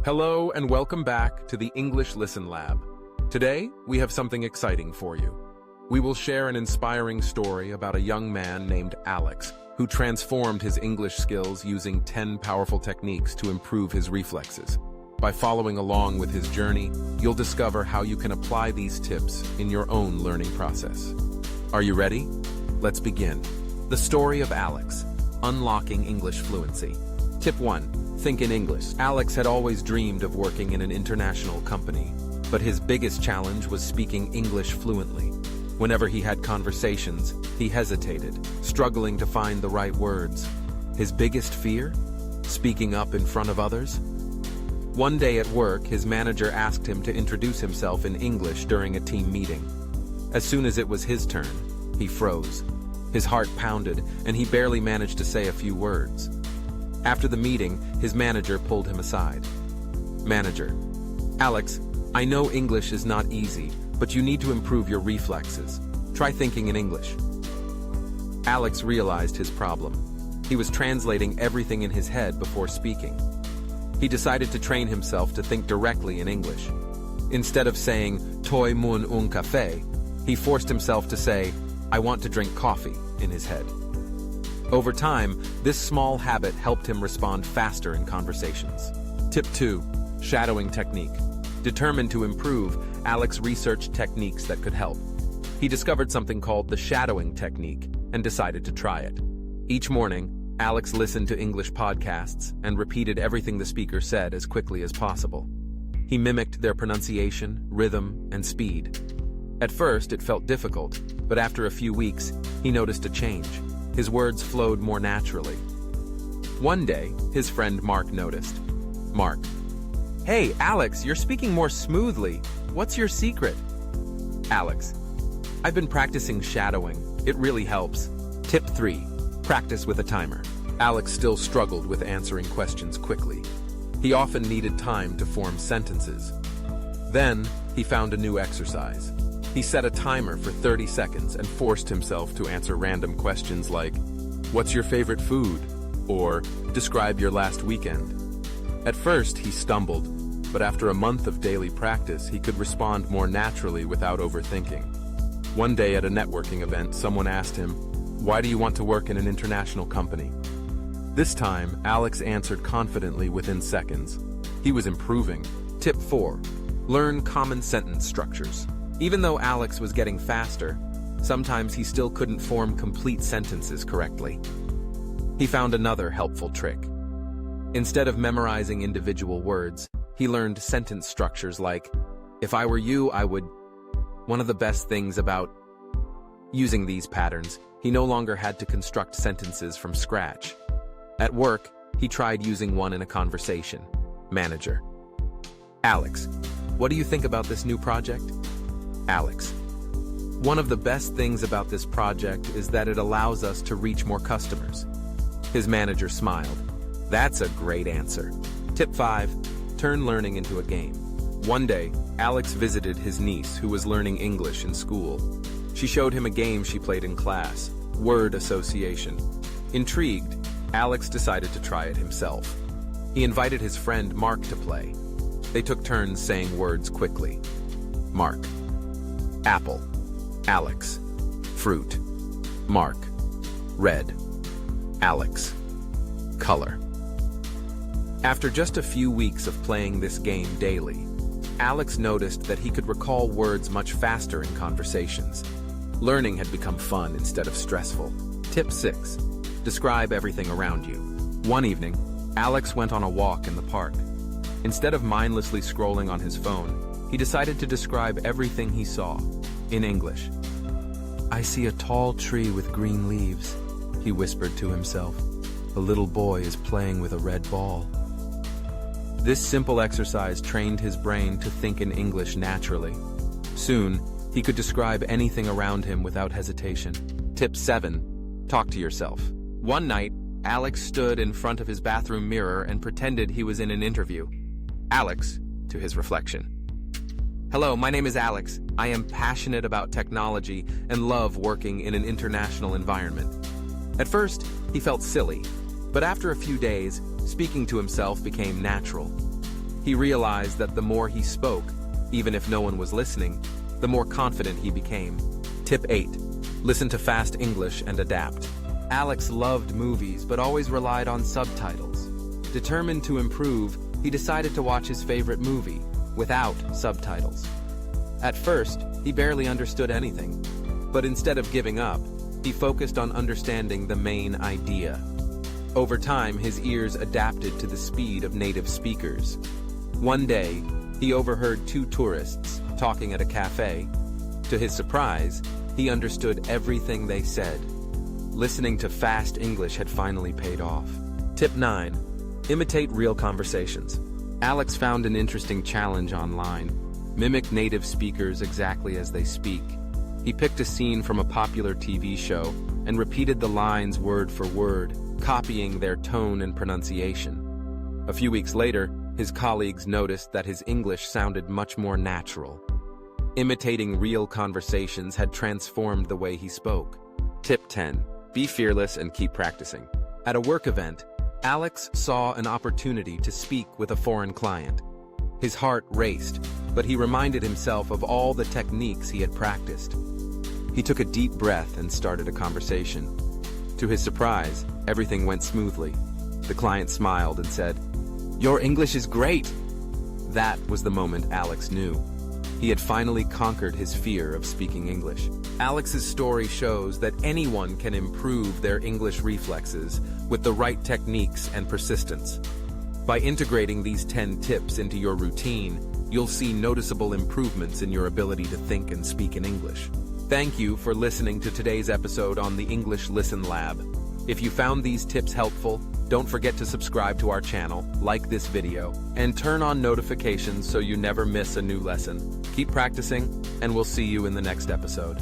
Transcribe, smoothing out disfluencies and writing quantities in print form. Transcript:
Hello and welcome back to the English Listen Lab. Today, we have something exciting for you. We will share an inspiring story about a young man named Alex who transformed his English skills using 10 powerful techniques to improve his reflexes. By following along with his journey, you'll discover how you can apply these tips in your own learning process. Are you ready? Let's begin. The story of Alex, unlocking English fluency. Tip 1. Think in English. Alex had always dreamed of working in an international company, but his biggest challenge was speaking English fluently. Whenever he had conversations, he hesitated, struggling to find the right words. His biggest fear? Speaking up in front of others? One day at work, his manager asked him to introduce himself in English during a team meeting. As soon as it was his turn, he froze. His heart pounded, and he barely managed to say a few words. After the meeting, his manager pulled him aside. Manager: Alex, I know English is not easy, but you need to improve your reflexes. Try thinking in English. Alex realized his problem. He was translating everything in his head before speaking. He decided to train himself to think directly in English. Instead of saying, "Toi mun un café," he forced himself to say, "I want to drink coffee," in his head. Over time, this small habit helped him respond faster in conversations. Tip 2. Shadowing technique. Determined to improve, Alex researched techniques that could help. He discovered something called the shadowing technique and decided to try it. Each morning, Alex listened to English podcasts and repeated everything the speaker said as quickly as possible. He mimicked their pronunciation, rhythm, and speed. At first, it felt difficult, but after a few weeks, he noticed a change. His words flowed more naturally. One day, his friend Mark noticed. Mark: "Hey, Alex, you're speaking more smoothly. What's your secret?" Alex: "I've been practicing shadowing. It really helps." Tip 3. Practice with a timer. Alex still struggled with answering questions quickly. He often needed time to form sentences. Then, he found a new exercise. He set a timer for 30 seconds and forced himself to answer random questions like, "What's your favorite food?" or "Describe your last weekend." At first, he stumbled, but after a month of daily practice, he could respond more naturally without overthinking. One day at a networking event, someone asked him, "Why do you want to work in an international company?" This time, Alex answered confidently within seconds. He was improving. Tip 4. Learn common sentence structures. Even though Alex was getting faster, sometimes he still couldn't form complete sentences correctly. He found another helpful trick. Instead of memorizing individual words, he learned sentence structures like, "If I were you, I would..." One of the best things about using these patterns, he no longer had to construct sentences from scratch. At work, he tried using one in a conversation. Manager: "Alex, what do you think about this new project?" Alex: "One of the best things about this project is that it allows us to reach more customers." His manager smiled. "That's a great answer." Tip 5. Turn learning into a game. One day, Alex visited his niece who was learning English in school. She showed him a game she played in class, word association. Intrigued, Alex decided to try it himself. He invited his friend Mark to play. They took turns saying words quickly. Mark: "Apple." Alex: "Fruit." Mark: "Red." Alex: "Color." After just a few weeks of playing this game daily, Alex noticed that he could recall words much faster in conversations. Learning had become fun instead of stressful. Tip 6. Describe everything around you. One evening, Alex went on a walk in the park. Instead of mindlessly scrolling on his phone, he decided to describe everything he saw, in English. "I see a tall tree with green leaves," he whispered to himself. "A little boy is playing with a red ball." This simple exercise trained his brain to think in English naturally. Soon, he could describe anything around him without hesitation. Tip 7. Talk to yourself. One night, Alex stood in front of his bathroom mirror and pretended he was in an interview. Alex, to his reflection: "Hello, my name is Alex. I am passionate about technology and love working in an international environment." At first, he felt silly, but after a few days, speaking to himself became natural. He realized that the more he spoke, even if no one was listening, the more confident he became. Tip 8. Listen to fast English and adapt. Alex loved movies but always relied on subtitles. Determined to improve, he decided to watch his favorite movie without subtitles. At first, he barely understood anything, but instead of giving up, he focused on understanding the main idea. Over time, his ears adapted to the speed of native speakers. One day, he overheard two tourists talking at a cafe. To his surprise, he understood everything they said. Listening to fast English had finally paid off. Tip 9. Imitate real conversations. Alex found an interesting challenge online. Mimic native speakers exactly as they speak. He picked a scene from a popular TV show and repeated the lines word for word, copying their tone and pronunciation. A few weeks later, his colleagues noticed that his English sounded much more natural. Imitating real conversations had transformed the way he spoke. Tip 10. Be fearless and keep practicing. At a work event, Alex saw an opportunity to speak with a foreign client. His heart raced, but he reminded himself of all the techniques he had practiced. He took a deep breath and started a conversation. To his surprise, everything went smoothly. The client smiled and said, "Your English is great!" That was the moment Alex knew. He had finally conquered his fear of speaking English. Alex's story shows that anyone can improve their English reflexes with the right techniques and persistence. By integrating these 10 tips into your routine, you'll see noticeable improvements in your ability to think and speak in English. Thank you for listening to today's episode on the English Listen Lab. If you found these tips helpful, don't forget to subscribe to our channel, like this video, and turn on notifications so you never miss a new lesson. Keep practicing, and we'll see you in the next episode.